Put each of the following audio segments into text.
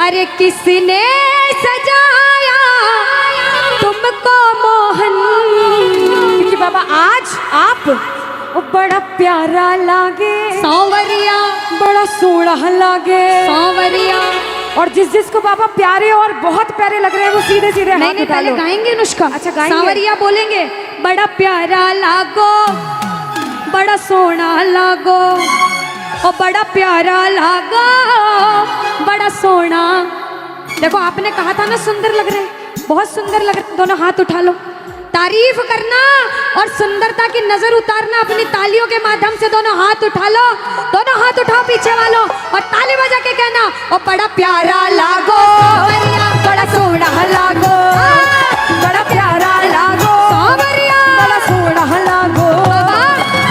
अरे किसने सजाया तुमको मोहन। क्योंकि बाबा आज आप वो बड़ा प्यारा लागे, सांवरिया बड़ा सोहना लागे, सांवरिया। और जिसको बाबा प्यारे और बहुत प्यारे लग रहे हैं वो सीधे सीधे हाथ नहीं उठा पहले लो। गाएंगे अनुष्का। अच्छा गाएंगे। सांवरिया बोलेंगे, बड़ा प्यारा लागो, बड़ा सोहना लागो, और बड़ा प्यारा लागो, बड़ा सोहना। देखो आपने कहा था ना सुंदर लग रहे, बहुत सुंदर लग रहे। दोनों हाथ उठा लो। तारीफ करना और सुंदरता की नजर उतारना अपनी तालियों के माध्यम से। दोनों हाथ उठा लो, दोनों हाथ उठाओ पीछे वालों, और ताली बजा के कहना, ओ बड़ा प्यारा लागो, बड़ा सोहना लागो, बड़ा प्यारा लागो, सांवरिया, बड़ा सोहना लागो।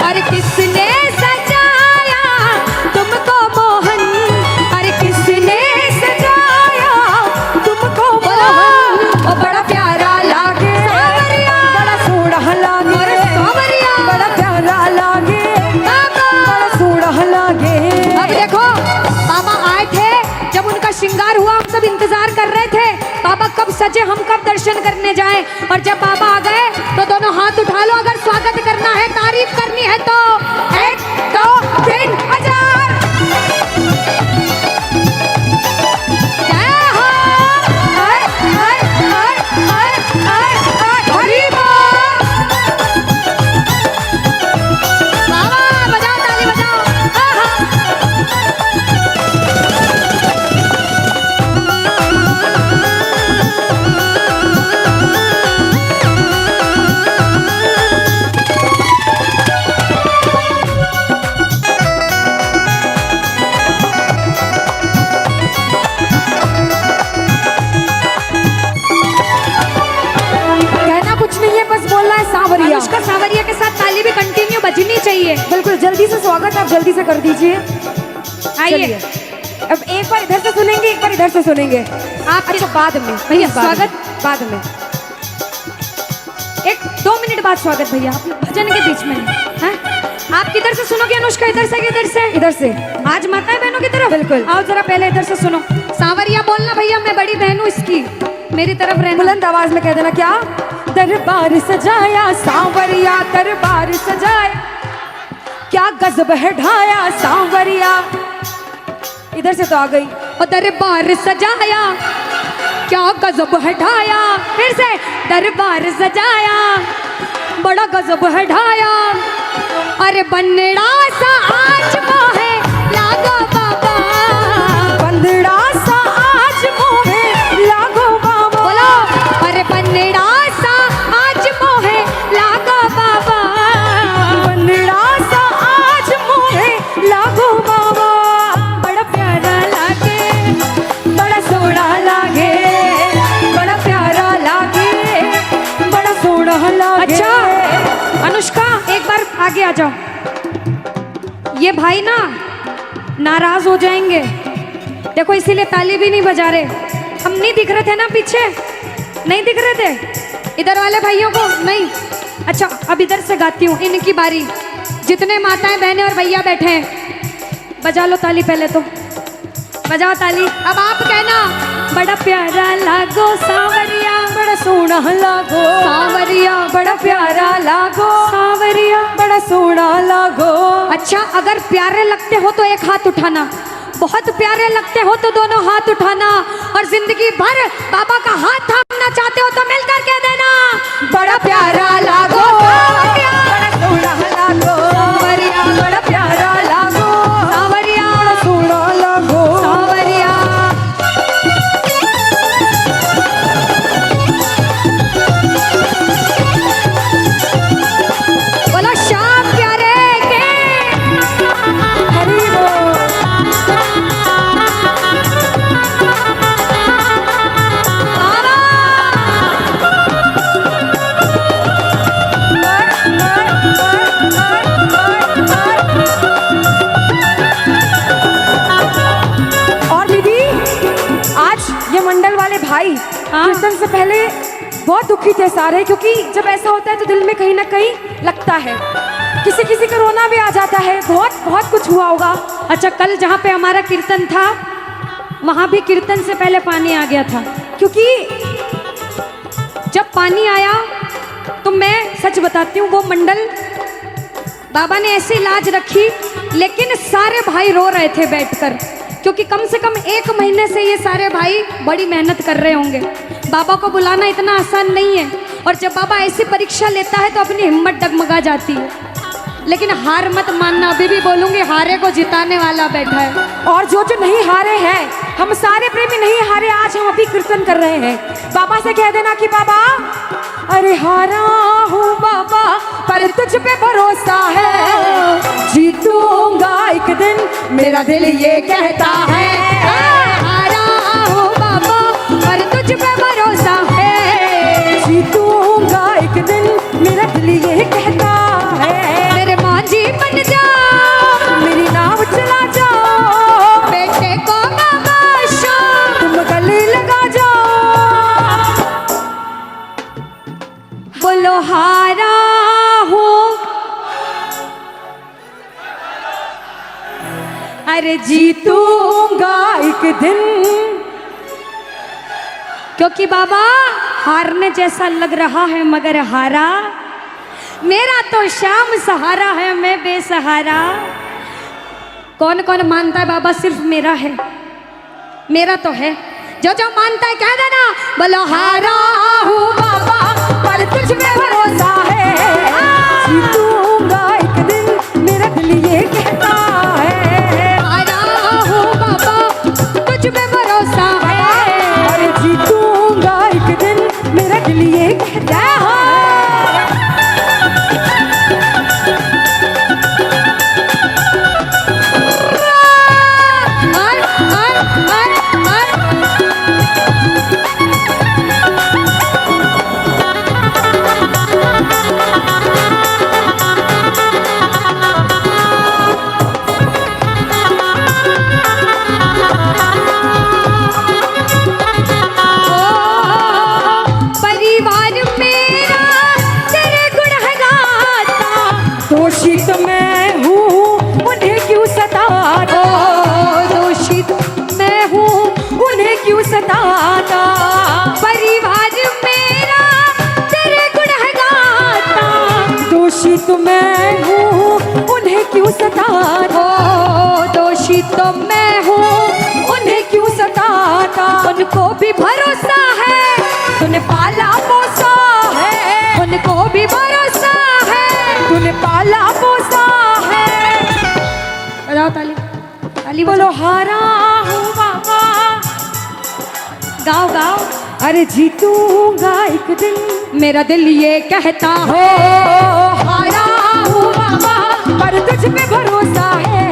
अरे किसने सजाया तुमको मोहन। अरे किसने सजाया तुमको मोहन। ओ बड़ा प्यारा लागे, बड़ा सोहना लागे, बड़ा प्यारा लागे, बड़ा सोहना लागे। अब देखो बाबा आए थे, जब उनका श्रृंगार हुआ हम सब इंतजार कर रहे थे बाबा कब सजे, हम कब दर्शन करने जाएं। और जब बाबा आ गए तो दोनों हाथ उठा लो। अगर स्वागत करना है, तारीफ करनी है तो 1 2 3 हजार। जय हो। हरि बोल। बाबा बजाओ, ताली बजाओ। कहना कुछ नहीं है, बस बोलना है सांवरिया। अनुष्का सांवरिया के साथ ताली भी कंटिन्यू बजनी चाहिए। बिल्कुल जल्दी से स्वागत आप जल्दी से कर दीजिए। आइए अब एक बार इधर से सुनेंगे, एक बार इधर से सुनेंगे। आप अच्छा बाद में भैया बाद में, स्वागत बाद में 1-2 मिनट बाद स्वागत भैया, आप भजन के बीच में हैं? आप किधर से सुनोगे अनुष्का? इधर से कि इधर से? इधर से। आज माताएं बहनों की तरफ बिल्कुल। आओ जरा पहले इधर से सुनो। सांवरिया बोलना भैया, मैं बड़ी बहन हूँ इसकी, मेरी तरफ रहना। बुलंद आवाज में कह देना। क्या? दरबार सजाया सांवरिया, दरबार सजाया, क्या गजब है ढाया सांवरिया। इधर से तो आ गई। और दरबार सजाया, क्या गजब है ढाया। फिर से, दरबार सजाया, बड़ा गजब है ढाया। अरे बन्नड़ा सा आज मोहे लागो बाबा, बंदड़ा सा आज मोहे लागो बाबा। बोलो, अरे बन्नड़ा सा आज मोहे लागो बाबा, बंदड़ा सा आज मोहे लागो बाबा। बड़ा प्यारा लागे, बड़ा सोहना लागे, बड़ा प्यारा लागे, बड़ा सोहना लागे। अच्छा अनुष्का एक बार आगे आ जाओ। ये भाई ना नाराज हो जाएंगे, देखो इसीलिए ताली भी नहीं बजा रहे। हम नहीं दिख रहे थे ना पीछे, नहीं दिख रहे थे इधर वाले भाइयों को, नहीं। अच्छा अब इधर से गाती हूँ, इनकी बारी। जितने माताएं बहनें और भैया बैठे हैं बजा लो ताली, पहले तो बजाओ ताली। अब आप कहना, बड़ा प्यारा लागो सांवरिया, बड़ा सोहना लागो सांवरिया, बड़ा प्यारा लागो सांवरिया, बड़ा सोहना लागो। अच्छा अगर प्यारे लगते हो तो एक हाथ उठाना, बहुत प्यारे लगते हो तो दोनों हाथ उठाना, और जिंदगी भर बाबा का हाथ थामना चाहते हो तो मिलकर कह देना, बड़ा प्यारा लागो, बड़ा सोहना लागो सांवरिया, बड़ा प्यारा लागो सांवरिया, बड़ा सोहना लागो सांवरिया। बोलो श्याम प्यारे के। हरि बोल। और दीदी आज ये मंडल वाले भाई कीर्तन से पहले बहुत दुखी थे सारे, क्योंकि जब ऐसा होता है तो दिल में कहीं ना कहीं लगता है, किसी किसी को रोना भी आ जाता है। बहुत बहुत कुछ हुआ होगा। अच्छा कल जहाँ पे हमारा कीर्तन था वहां भी कीर्तन से पहले पानी आ गया था, क्योंकि जब पानी आया तो मैं सच बताती हूँ, वो मंडल बाबा ने ऐसी लाज रखी, लेकिन सारे भाई रो रहे थे बैठकर, क्योंकि कम से कम 1 महीने से ये सारे भाई बड़ी मेहनत कर रहे होंगे। बाबा को बुलाना इतना आसान नहीं है, और जब बाबा ऐसी परीक्षा लेता है तो अपनी हिम्मत डगमगा जाती है। लेकिन हार मत मानना, अभी भी बोलूंगी, हारे को जिताने वाला बैठा है। और जो जो नहीं हारे हैं, हम सारे प्रेमी नहीं हारे, आज हम अभी कीर्तन कर रहे हैं। बाबा से कह देना कि बाबा, अरे हारा हूँ बाबा पर तुझ पे भरोसा है, जीतूंगा एक दिन मेरा दिल ये कहता है। हारा हूँ बाबा पर तुझ पे भरोसा है, जीतूंगा एक दिन मेरा दिल ये कहता है। मेरे मांझी बन जा, मेरी नाव चला जाओ, बेटे को नवाशो, तुम गले लगा जाओ। बोलो हारा हूँ, अरे जीतूंगा एक दिन। क्योंकि बाबा हारने जैसा लग रहा है, मगर हारा मेरा तो शाम सहारा है, मैं बेसहारा। कौन कौन मानता है बाबा सिर्फ मेरा है? मेरा तो है। जो जो मानता है कह देना, बोलो हारा हूँ बाबा पर तुझ पे भरोसा है, जीतूंगा एक दिन मेरा दिल ये कहता है। हारा हूँ बाबा तुझ पे भरोसा है, अरे जीतूंगा एक दिन मेरा दिल ये कहता है। दोषित मैं हूँ उन्हें क्यों सताता, दोषित मैं हूँ उन्हें क्यों सताता। परिवार मेरा तेरे गुण है गाता, दोषित मैं हूँ उन्हें क्यों सताता, दोषित मैं हूँ उन्हें क्यों सताता। उनको भी भरोसा है, तूने पाला पोसा है, उनको भी भरोसा है, तूने पाला पोसा है। बजाओ ताली, ताली बोलो हारा हूँ बाबा, गाओ गाओ। अरे जीतूंगा एक दिन मेरा दिल ये कहता हो, हारा हूँ बाबा पर तुझ पे भरोसा है,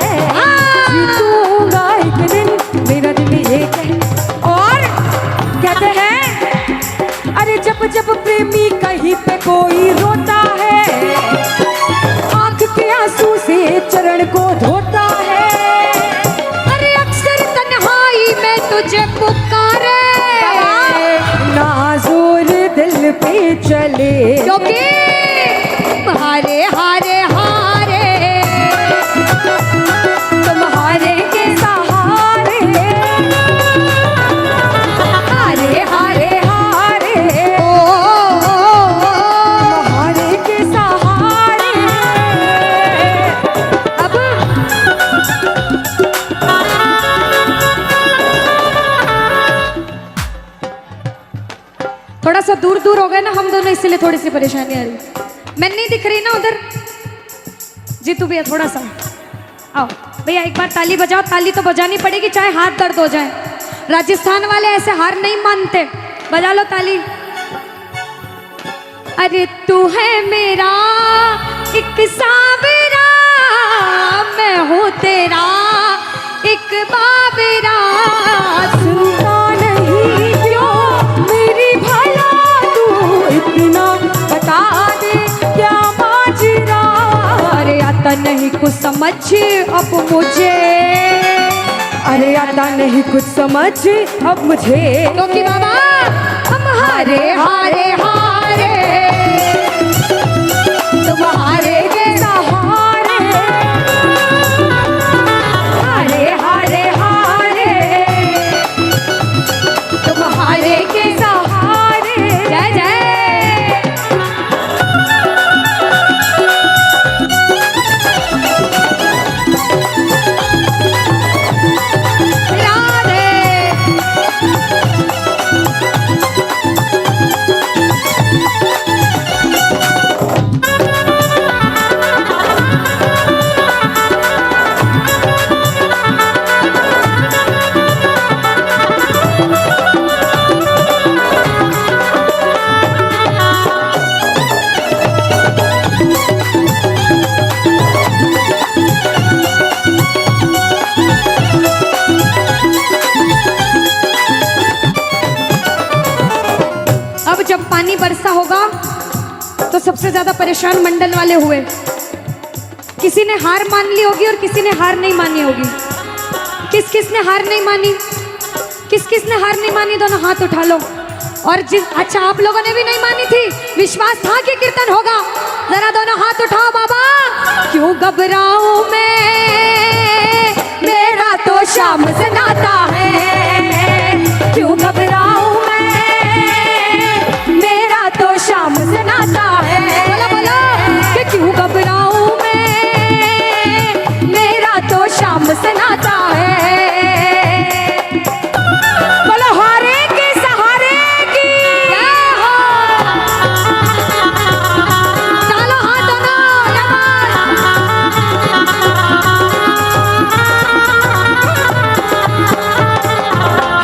जीतूंगा एक दिन मेरा दिल ये कहता। और कहते हैं, अरे जब जब प्रेमी कहीं पे कोई रोता है, आंख के आंसू से चरण को धोता है। अरे अक्सर तन्हाई में तुझे पुकारे, नाज़ुर दिल पे चले, क्योंकि हारे हारे हारे तुम्हारे के सहारे, हारे हारे हारे तुम्हारे के सहारे। अब थोड़ा सा दूर दूर हो गए ना हम दोनों, इसलिए थोड़ी सी परेशानी आ रही। मैं नहीं दिख रही ना उधर। जीतू भैया थोड़ा सा आओ भैया, एक बार ताली बजाओ। ताली तो बजानी पड़ेगी चाहे हाथ दर्द हो जाए। राजस्थान वाले ऐसे हार नहीं मानते। बजा लो ताली। अरे तू है मेरा एक सावरा, मैं हूँ तेरा एक बाबरा। सुनता नहीं क्यों मेरी भला तू इतना, बता दे क्या माजरा। अरे आता नहीं कुछ समझ अब मुझे, अरे आता नहीं कुछ समझ अब मुझे, क्योंकि बाबा हम हारे हारे हारे तुम्हारे के सहारे, हारे हारे हारे सबसे ज्यादा परेशान मंडल वाले हुए। किसी ने हार मान ली होगी और किसी ने हार नहीं मानी होगी। किस किस ने हार नहीं मानी? किस किस ने हार नहीं मानी? दोनों हाथ उठा लो। और जिस अच्छा आप लोगों ने भी नहीं मानी थी, विश्वास था कि कीर्तन होगा, जरा दोनों हाथ उठाओ बाबा। क्यों घबराऊं मैं, मेरा तो शाम से नाता है। क्यों घबराऊं मैं, मेरा तो शाम से नाता है। बोलो बोलो कि क्यों घबराऊं मैं, मेरा तो शाम से नाता है। बोलो हारे के सहारे की जय हो। चलो हाथ दोनों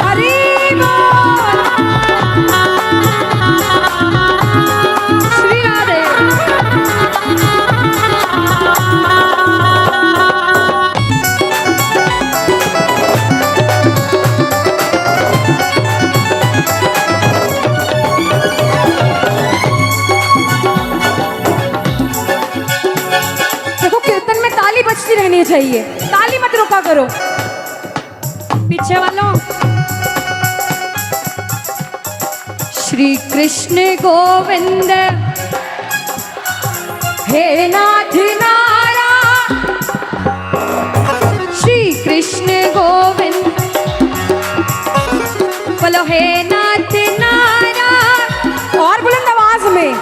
हरि बोल। श्री राधे। देखो कीर्तन में ताली बजती रहनी चाहिए, ताली मत रोका करो। पीछे वालों, श्री कृष्ण गोविंद हे नाथ नारा। श्री कृष्ण गोविंद बोलो हे नाथ नारा। और बुलंद आवाज में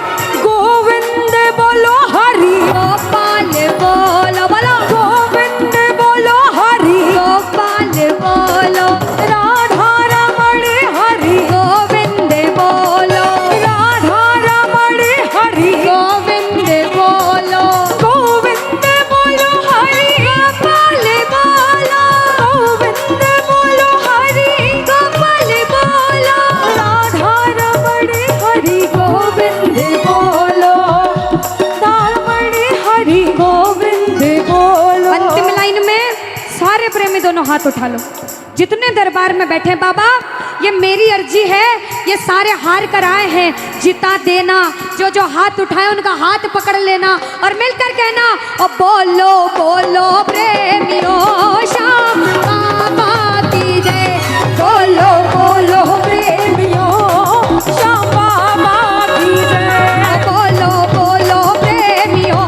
गोविंद बोलो हरि। गोपाल बोलो बोलो गोविंद बोलो हरि। गोपाल बोलो राधा रमण हरि। गोविंद बोलो राधा रमण हरि। गोविंद बोलो गोविंद बोलो हरि। गोपाल बोलो गोविंद बोलो हरि। गोपाल बोलो राधा रमण हरि। गोविंद बोलो रमण हरि। गोविंद बोलो। अंतिम लाइन में सारे प्रेमी दोनों हाथ उठा लो। जितने दरबार में बैठे बाबा, ये मेरी अर्जी है, ये सारे हार कर आए हैं, जिता देना। जो जो हाथ उठाए उनका हाथ पकड़ लेना और मिलकर कहना और बोलो बोलो प्रेमियों श्याम बाबा की जय। बोलो बोलो प्रेमियों श्याम बाबा की जय। बोलो बोलो प्रेमियों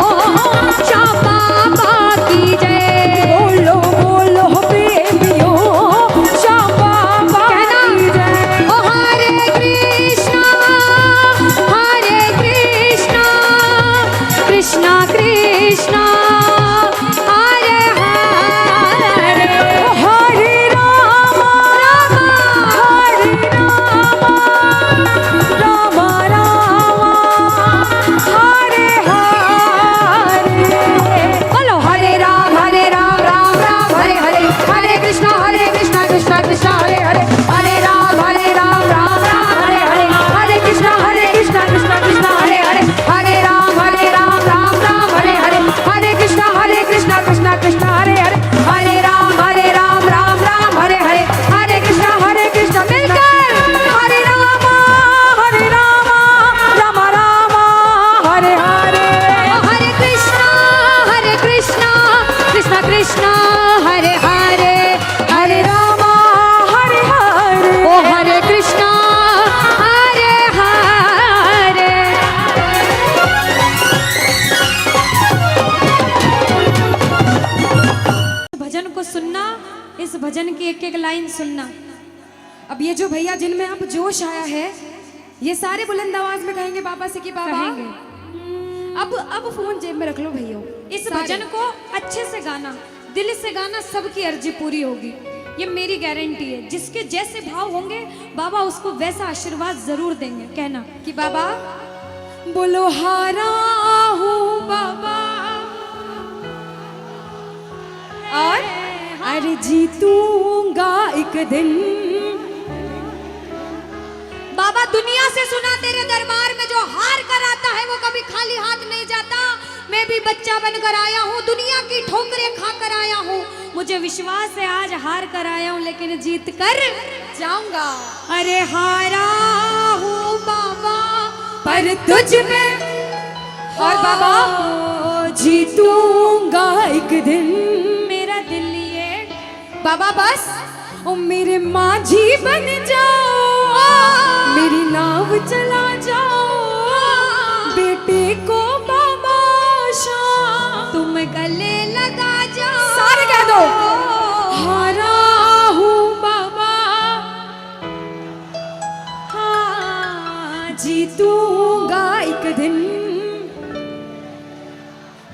श्याम बाबा की जय। बोलो बोलो प्रेमियों श्याम बाबा की जय। ओ हरे कृष्णा कृष्णा कृष्णा हरे हरे। हरे राम हरे राम राम हरे हरे। बोलो हरे राम राम राम हरे हरे। हरे कृष्णा कृष्णा कृष्णा हरे हरे। हरे राम राम राम हरे हरे। हरे कृष्णा कृष्णा कृष्णा हरे हरे। हरे राम राम हरे हरे। हरे कृष्णा कृष्णा कृष्णा हरे हरे। हरे राम राम हरे हरे। हरे कृष्णा मिलकर हरे राम राम राम हरे हरे। हरे कृष्णा कृष्णा कृष्णा हरे हरे। हरे राम हरे हरे। ओ हरे कृष्णा हरे हरे। भजन को सुनना, इस भजन की एक एक लाइन सुनना। अब ये जो भैया जिनमें अब जोश आया है, ये सारे बुलंद आवाज में कहेंगे बाबा से कि बाबा कहेंगे। अब फोन जेब में रख लो भैया। इस भजन को अच्छे से गाना, दिल से गाना, सबकी अर्जी पूरी होगी, ये मेरी गारंटी है। जिसके जैसे भाव होंगे बाबा उसको वैसा आशीर्वाद जरूर देंगे। कहना कि बाबा बोलो हारा हूँ बाबा और अरे जीतूंगा एक दिन। बाबा दुनिया से सुना तेरे दरबार में जो हार कर आता है वो कभी खाली हाथ नहीं जाता। मैं भी बच्चा बनकर आया हूँ, दुनिया की ठोकरें खाकर आया हूँ। मुझे विश्वास है आज हार कर आया हूँ लेकिन जीत कर जाऊंगा। अरे हारा हूँ बाबा पर तुझ में और बाबा जीतूंगा एक दिन मेरा दिल ये बाबा बस ओ मेरे माझी बन जाओ, मेरी नाव चला जाओ, बेटे को बाबा शाम तुम गले लगा जाओ। सारे कह दो हारा हूँ बाबा, हाँ जीतूंगा एक दिन।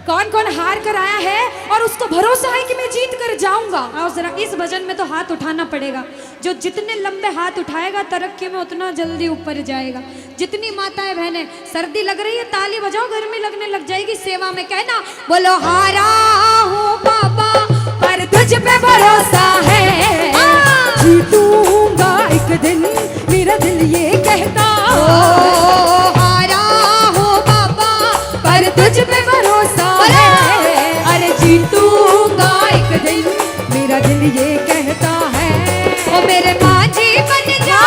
कौन कौन हार कर आया है और उसको भरोसा है कि मैं जीत कर जाऊंगा? आओ जरा, इस भजन में तो हाथ उठाना पड़ेगा। जो जितने लंबे हाथ उठाएगा तरक्की में उतना जल्दी ऊपर जाएगा। जितनी माताएं बहनें सर्दी लग रही है ताली बजाओ, गर्मी लगने लग जाएगी, सेवा में कहना बोलो हारा हूँ बाबा पर तुझ पे भरोसा है, जीतूंगा एक दिन मेरा दिल ये कहता। हारा हूँ बाबा पर तुझ पे भरोसा है, अरे जीतूंगा एक दिन मेरा दिल ये कहता है। ओ मेरे माझी बन जा,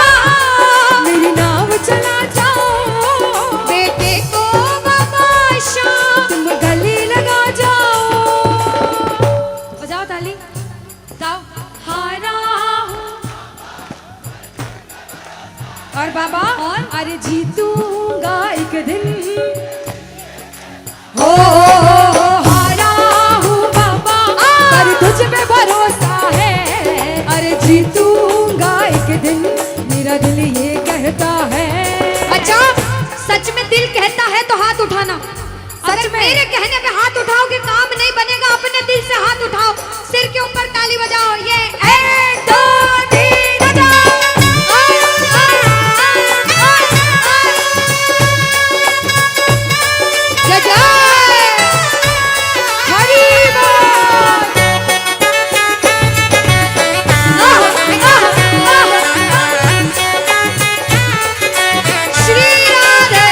मेरी नाव चला जाओ, बेटे को बाबा शाम तुम गले लगा जाओ। बजाओ ताली, जाओ। हारा हूँ और बाबा और अरे जीतूंगा एक दिन। हो हारा हूँ बाबा पर तुझ पे भरोसा है, अरे जीतूंगा एक दिन मेरा दिल ये कहता है। अच्छा, सच में दिल कहता है तो हाथ उठाना। अगर में? मेरे कहने पे हाथ उठाओगे काम नहीं बनेगा, अपने दिल से हाथ उठाओ, सिर के ऊपर ताली बजाओ। ये 1 2 3 बजाओ। जय जय हरी बोल। श्री राधे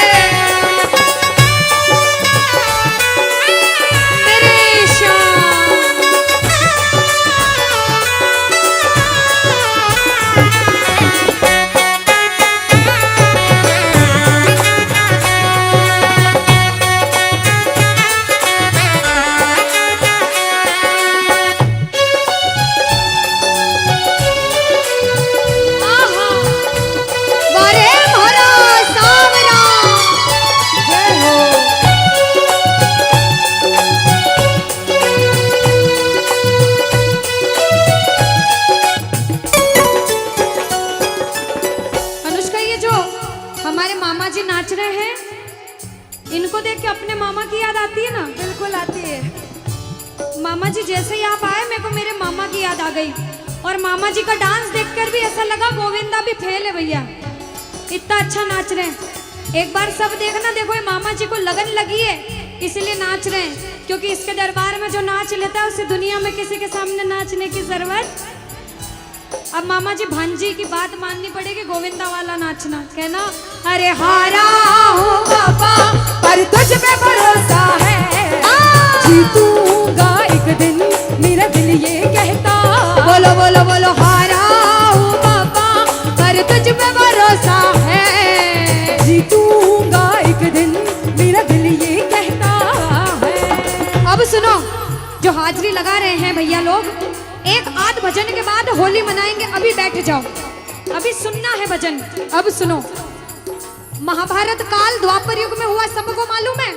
मेरे श्याम। आहा, वारे भरा सावरा। जय हो। अनुष्का, ये जो हमारे मामा जी नाच रहे हैं, इनको देख के अपने मामा की याद आती है ना? बिल्कुल आती है। मामा जी जैसे ही आप आए मेरे को मेरे मामा की याद आ गई। और मामा जी का डांस देखकर भी ऐसा लगा गोविंदा भी फेल है भैया, इतना अच्छा नाच रहे हैं। एक बार सब देखना, देखो ये मामा जी को लगन लगी है इसलिए नाच रहे हैं, क्योंकि इसके दरबार में जो नाच लेता है उसे दुनिया में किसी के सामने नाचने की जरूरत। अब मामा जी भांजी की बात माननी पड़ेगी, गोविंदा वाला नाचना। कहना अरे हारा हूँ बाबा पर तुझ पे भरोसा है, जीतूंगा एक दिन मेरा दिल ये कहता। बोलो बोलो बोलो हारा हूँ बाबा पर तुझ पे भरोसा है, जीतूंगा एक दिन मेरा दिल ये कहता है। अब सुनो, जो हाजरी लगा रहे हैं भैया लोग, एक आध भजन के बाद होली मनाएंगे। अभी बैठ जाओ, अभी सुनना है भजन। अब सुनो, महाभारत काल द्वापर युग में हुआ, सबको मालूम है?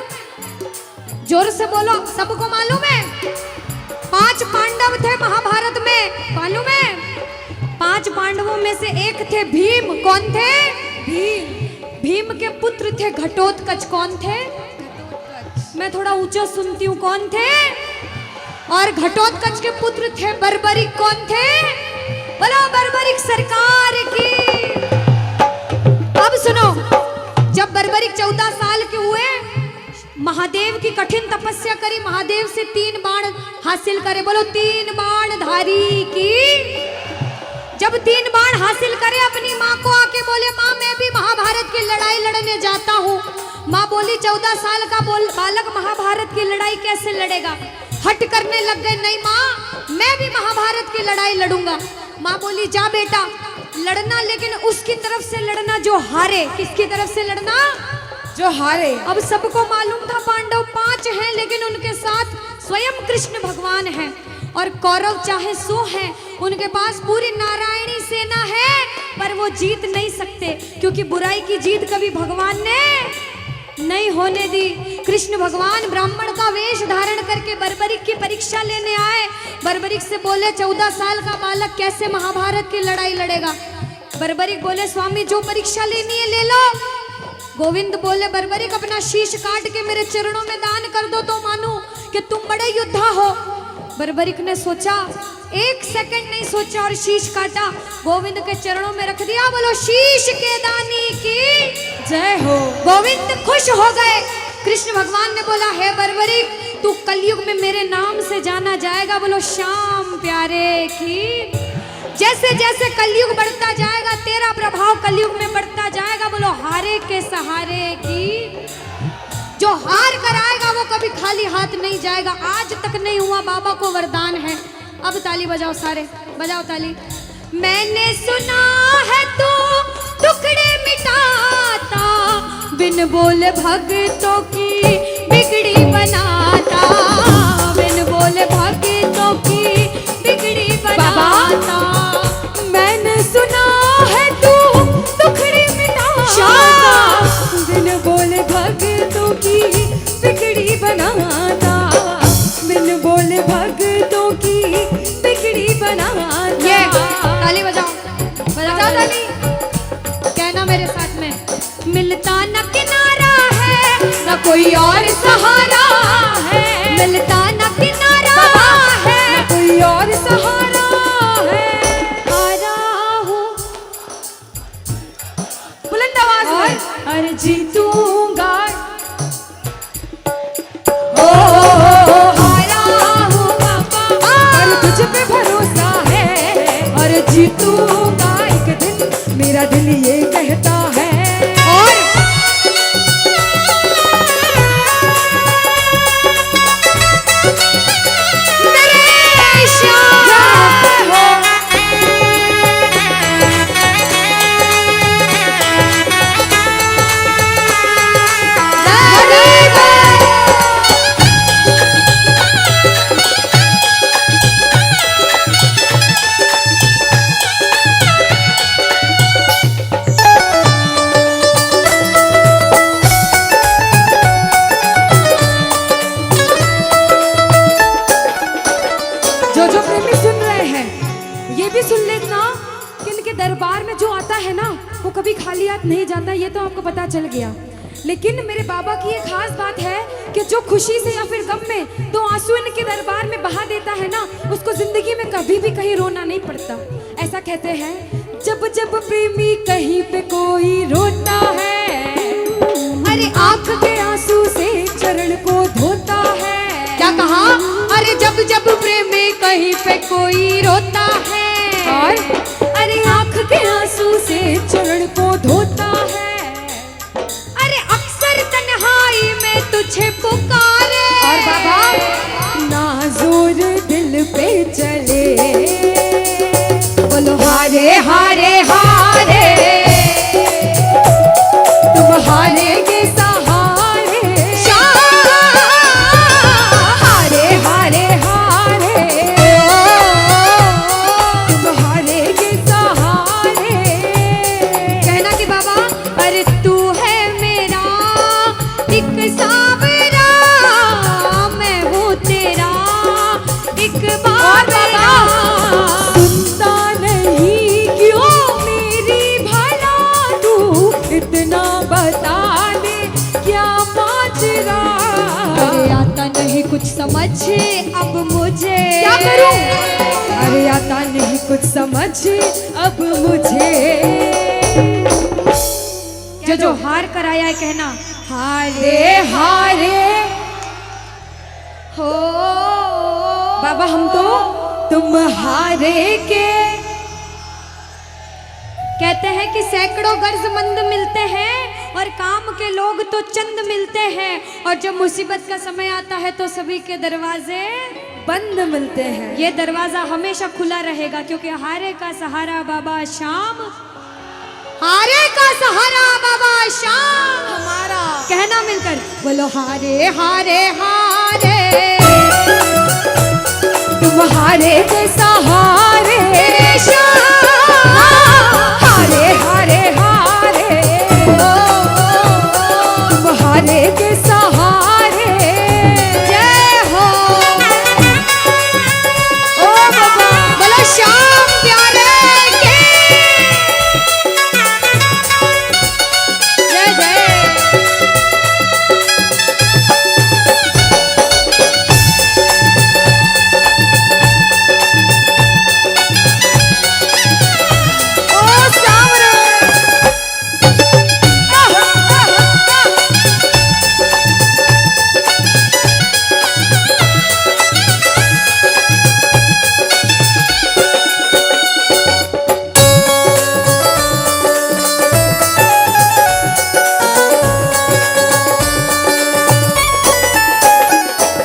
जोर से बोलो, सबको मालूम है? 5 पांडव थे महाभारत में, मालूम है? 5 पांडवों में से एक थे भीम। कौन थे? भीम। भीम के पुत्र थे घटोत्कच। कौन थे? मैं थोड़ा ऊंचा सुनती हूँ। कौन थे? और घटोत्कच के पुत्र थे बर्बरिक। कौन थे? बोलो बर्बरिक सरकार की। अब सुनो, जब बर्बरिक 14 साल के हुए, महादेव की कठिन तपस्या करी, महादेव से 3 बाण हासिल करे। बोलो 3 बाण धारी की। जब 3 बाण हासिल करे, अपनी माँ को आके बोले, माँ मैं भी महाभारत की लड़ाई लड़ने जाता हूँ। माँ बोली 14 साल का बालक महाभारत की लड़ाई कैसे लड़ेगा? हट करने लग गए, नहीं माँ मैं भी महाभारत की लड़ाई लड़ूंगा। माँ बोली जा बेटा लड़ना, लेकिन उसकी तरफ से लड़ना जो हारे। किसकी तरफ से लड़ना? जो हारे। अब सबको मालूम था पांडव 5 हैं, लेकिन उनके साथ स्वयं कृष्ण भगवान हैं। और कौरव चाहे 100 हैं, उनके पास पूरी नारायणी सेना है, पर वो जीत नहीं सकते, क्योंकि बुराई की जीत कभी भगवान ने नहीं होने दी। कृष्ण भगवान ब्राह्मण का वेश धारण करके बर्बरिक की परीक्षा लेने आए। बर्बरिक से बोले 14 साल का बालक कैसे महाभारत की लड़ाई लड़ेगा। बर्बरिक बोले स्वामी जो परीक्षा लेनी है ले लो। गोविंद बोले बर्बरिक अपना शीश काट के मेरे चरणों में दान कर दो तो मानूं कि तुम बड़े योद्धा हो। बर्बरिक ने सोचा, 1 सेकंड नहीं सोचा और शीश काटा, गोविंद के चरणों में रख दिया। बोलो शीश के दानी की जय हो। गोविंद खुश हो गए। कृष्ण भगवान ने बोला हे बर्बरिक तू कलयुग में मेरे नाम से जाना जाएगा। बोलो श्याम प्यारे की। जैसे जैसे कलयुग बढ़ता जाएगा तेरा प्रभाव कलयुग में बढ़ता जाएगा। बोलो हारे के सहारे की। जो हार कर आएगा वो कभी खाली हाथ नहीं जाएगा। आज तक नहीं हुआ, बाबा को वरदान है। अब ताली बजाओ, सारे बजाओ ताली। मैंने सुना है तू टुकड़े मिटाता, बिन बोले भक्तों की बिगड़ी बनाता, बिन बोले भक्तों की बिगड़ी बनाता। मैंने सुना है तू टुकड़े मिटाता, बिन बोले भक्तों की बिगड़ी बनाता, बिन बोले भक्तों की बिगड़ी बनाता। ये ताली बजाओ, बजाओ ताली। कहना मेरे साथ में, मिलता न किनारा है न कोई और सहारा है, मिलता न किनारा है न कोई और सहारा है। हारा हूँ बुलंद आवाज में और जीतूंगा। हारा हूँ बाबा और तुझ पे भरोसा है, और जीतूंगा एक दिन, मेरा दिल ये कहता है। और मेरे श्याम हो। जो जो प्रेमी सुन रहे हैं ये भी सुन लेना कि इनके दरबार में जो आता है ना वो कभी खाली हाथ नहीं जाता। ये तो आपको पता चल गया। लेकिन मेरे बाबा की एक खास बात है कि जो खुशी से या फिर गम में 2 आंसू इनके दरबार में बहा देता है ना, उसको जिंदगी में कभी भी कहीं रोना नहीं पड़ता। ऐसा कहते हैं, जब जब प्रेमी कहीं पे कोई रोता है, अरे आंख के आंसू से चरण को धोता है। क्या कहा? अरे जब जब प्रेमी कहीं पे कोई रोता है, और अरे आंख के आंसू से चरण को धोता है। अरे अक्सर तन्हाई में तुझे पुकारे। और बाबा नाज़ुर दिल पे चले, बोलो हारे हारे हारे, तुम हारेगे सहारे। हारे हारे हारे, तुम हारेगे सहारे। कहना कि बाबा अरे तू है मेरा एक सावरा, मैं हूँ तेरा एक बाबरा। सुनता नहीं क्यों मेरी भला, तू इतना बता दे क्या माजरा। अरे आता नहीं कुछ समझ अब मुझे, क्या करूं? अरे आता नहीं कुछ समझ अब मुझे। जो हार कर आया है कहना हारे हारे हो। बाबा हम तो तुम हारे के। कहते हैं कि सैकड़ों गर्जमंद मिलते हैं और काम के लोग तो चंद मिलते हैं, और जब मुसीबत का समय आता है तो सभी के दरवाजे बंद मिलते हैं। ये दरवाजा हमेशा खुला रहेगा, क्योंकि हारे का सहारा बाबा श्याम, हारे का सहारा बाबा श्याम हमारा। कहना मिलकर बोलो हारे हारे हारे तुम्हारे के सहारे श्याम हारे हारे हारे तुम्हारे के सहारे जय हो ओ बाबा। बोलो श्याम प्यारे के जय जय। ओ सावरे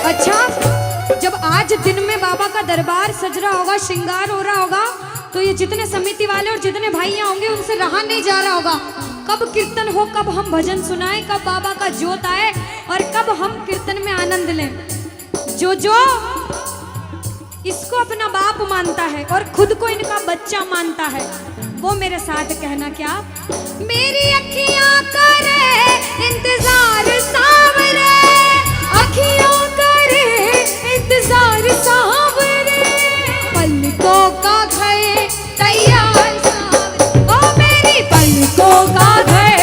अच्छा, जब आज दिन में बाबा का दरबार सज रहा होगा, श्रृंगार हो रहा होगा, तो ये जितने समिति वाले और जितने भाइयां होंगे उनसे रहा नहीं जा रहा होगा। कब कीर्तन हो, कब हम भजन सुनाएं, कब बाबा का जोत आए और कब हम कीर्तन में आनंद लें। जो इसको अपना बाप मानता है और खुद को इनका बच्चा मानता है, वो मेरे साथ कहना क्या। मेरी अखियां करे इंतजार सावरे, अखियों करे इंतजार सावरे, पलकों का घर तैयार सावरे, ओ मेरी पलकों का घर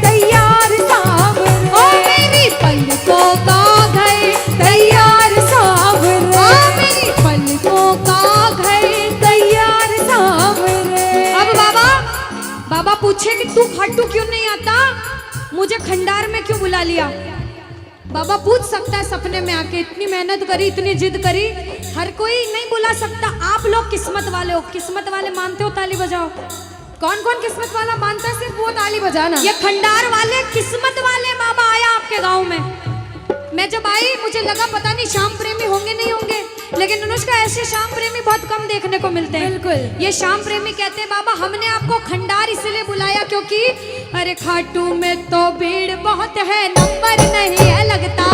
तैयार सावरे ओ मेरी पलकों का घर तैयार सावरे ओ मेरी पलकों का घर। तैयार सावरे। अब बाबा पूछे कि तू खाटू क्यों नहीं आता, मुझे खंडार में क्यों बुला लिया। बाबा पूछ सकता है सपने में आके, इतनी मेहनत करी, इतनी जिद करी, हर कोई नहीं बुला सकता। आप लोग किस्मत वाले हो, किस्मत वाले मानते हो, ताली बजाओ। कौन कौन किस्मत वाला मानता है, सिर्फ वो ताली बजाना। ये खंडार वाले किस्मत वाले बाबा आया आपके गांव में। मैं जब आई मुझे लगा पता नहीं श्याम प्रेमी होंगे नहीं होंगे, लेकिन अनुष्का ऐसे श्याम प्रेमी बहुत कम देखने को मिलते हैं। बिल्कुल। ये श्याम प्रेमी कहते हैं बाबा हमने आपको खंडार इसलिए बुलाया क्योंकि अरे खाटू में तो भीड़ बहुत है, नंबर नहीं है लगता।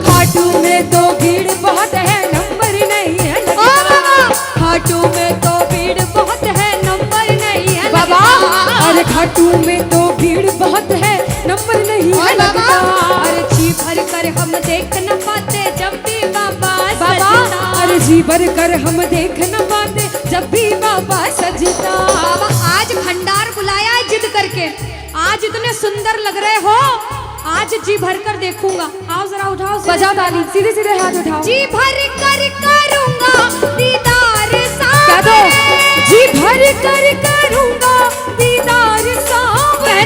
खाटू में तो भीड़ बहुत है, नंबर नहीं है ओ लगता। बाबा खाटू में तो भीड़ बहुत है, नंबर नहीं है बाबा लगता। अरे खाटू में तो भीड़ बहुत है, नंबर नहीं है और बाबा लगता। अरे जी भर कर हम देख न पाते जब भी बाबा बाबा सजता। अरे जी भर कर हम देख न पाते जब भी बाबा सजता। बाबा आज खंडार बुलाया है जिद करके, आज इतने सुंदर लग रहे हो, आज जी भर कर देखूंगा। आओ जरा उठाओ, बजाओ ताली, सीधे सीधे हाथ उठाओ। जी भर कर करूंगा दीदार कह दो, जी भर कर करूंगा दीदार सावरे।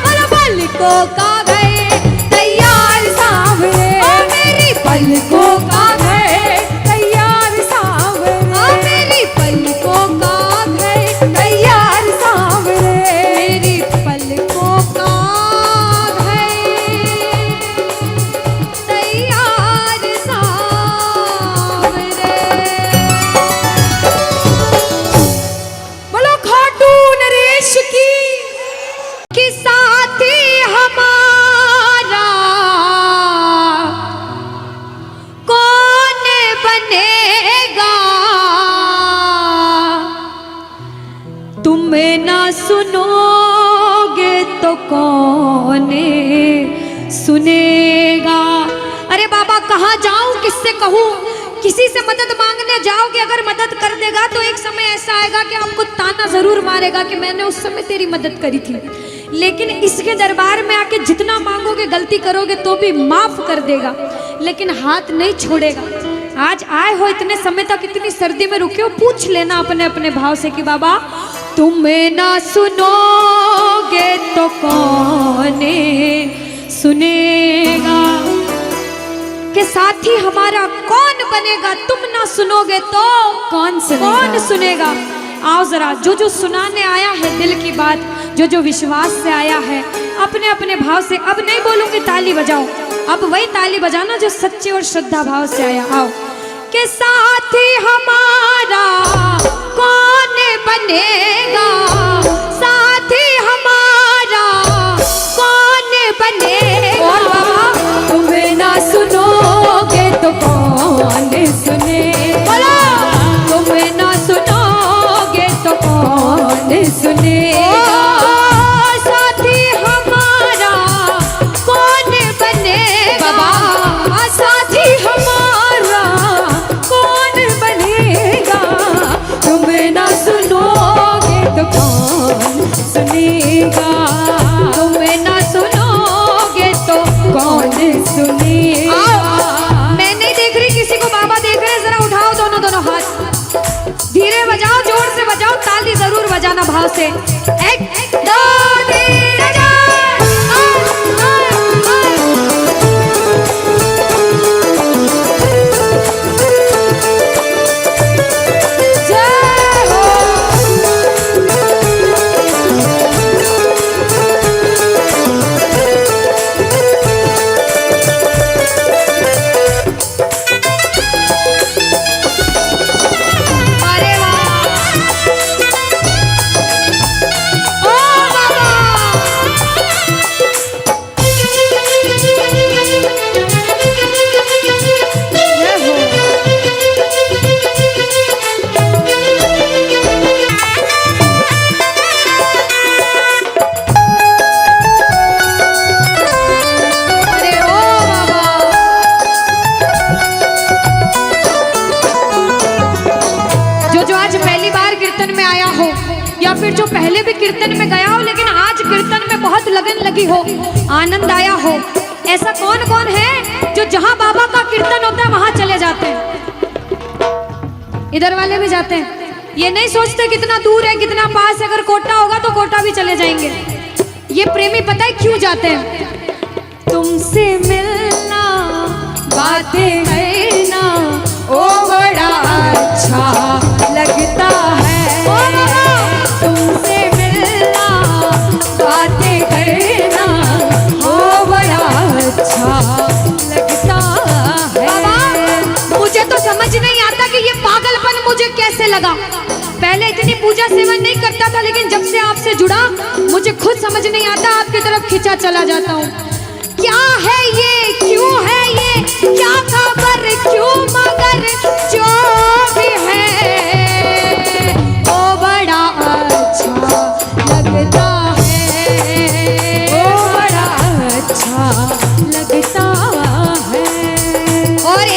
और पलकों का घर तैयार सावरे ओ मेरी पलकों का घर तैयार सावरे ओ मेरी पलकों का घर तैयार सावरे मेरी पलकों का घर तैयार सावरे। बोलो खाटू नरेश की कि साथी हमारा कौन बनेगा, तुम ना सुनोगे तो कौन सुनेगा। अरे बाबा कहाँ जाऊं, किससे कहूँ, किसी से मदद मांगने जाओगे, अगर मदद कर देगा तो एक समय ऐसा आएगा कि आपको ताना जरूर मारेगा कि मैंने उस समय तेरी मदद करी थी। लेकिन इसके दरबार में आके जितना मांगोगे, गलती करोगे तो भी माफ कर देगा, लेकिन हाथ नहीं छोड़ेगा। आज आए हो इतने समय तक, इतनी सर्दी में रुके हो, पूछ लेना अपने अपने भाव से कि बाबा तुम ना सुनोगे तो कौन सुनेगा, के साथी हमारा कौन बनेगा, तुम ना सुनोगे तो कौन सुनेगा? कौन सुनेगा। आओ जरा, जो जो सुनाने आया है दिल की बात, जो जो विश्वास से आया है, अपने अपने भाव से, अब नहीं बोलूंगी ताली बजाओ, अब वही ताली बजाना जो सच्चे और श्रद्धा भाव से आया। आओ के साथी हमारा कौन बनेगा, साथी हमारा कीर्तन में बहुत लगन लगी हो, आनंद आया हो। ऐसा कौन कौन है जो जहां बाबा का कीर्तन होता है वहां चले जाते हैं? इधर वाले भी जाते हैं, ये नहीं सोचते कितना दूर है कितना पास है। अगर कोटा होगा तो कोटा भी चले जाएंगे। ये प्रेमी पता है क्यों जाते हैं? तुमसे मिलना, बातें करना, ओ बड़ा अच्छा लगता है। तुमसे मिलना, बातें करना, ओ बड़ा अच्छा लगता है। बाबा, मुझे तो समझ नहीं आता कि ये पागलपन मुझे कैसे लगा। पहले इतनी पूजा सेवन नहीं करता था, लेकिन जब से आपसे जुड़ा मुझे खुद समझ नहीं आता, आपकी तरफ खिंचा चला जाता हूँ।